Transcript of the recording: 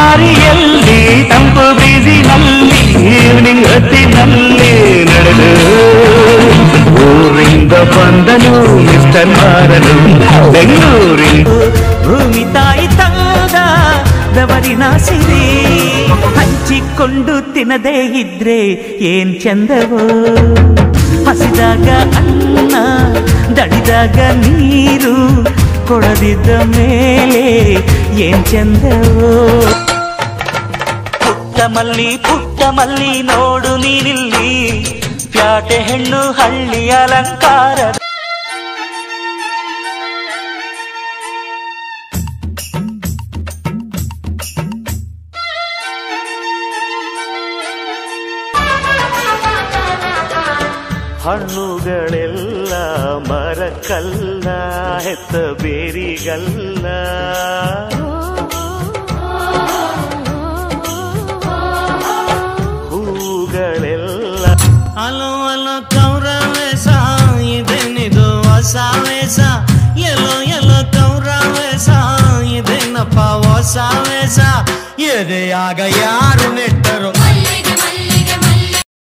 ದಾರಿಯಲ್ಲಿ ತಂಪು ಬೀದಿನಲ್ಲಿ ಈವ್ನಿಂಗ್ ಹೊತ್ತಿನಲ್ಲಿ ನಡೆದು ಊರಿಂದ ಬಂದನು ಮಿಸ್ಟರ್ ಮಾರನು ಬೆಂಗಳೂರಿನ ಭೂಮಿ ತಾಯಿ ತಂದ ಬೆವರಿನ ಸಿರಿ ಹಂಚಿಕೊಂಡು ತಿನ್ನದೇ ಇದ್ರೆ ಏನ್ ಚಂದವೋ ಹಸಿದಾಗ ಅನ್ನ ದಣಿದಾಗ ನೀರು ಕೊಡದಿದ್ದ ಮೇಲೆ ಏನ್ ಚಂದವೋ ಪುಟ್ಟ ಮಲ್ಲಿ ನೋಡು ನೀನಿಲ್ಲಿ ಪ್ಯಾಟೆ ಹೆಣ್ಣು ಹಳ್ಳಿ ಅಲಂಕಾರ ಹಣ್ಣುಗಳೆಲ್ಲ ಮರಕಲ್ಲ ಹೆತ್ತ ಬೇರಿಗಲ್ಲ ಹೂಗಳೆಲ್ಲ ಅಲೋ ಅಲೋ ಕೌರವೇಶ ಇದೇನಿದು ಹೊಸ ವೇಷ ಎಲ್ಲೋ ಕೌರವೇಶ ಇದೇನಪ್ಪ ಹೊಸ ವೇಷ ಎದೆಯಾಗ ಯಾರು ನೆಟ್ಟರು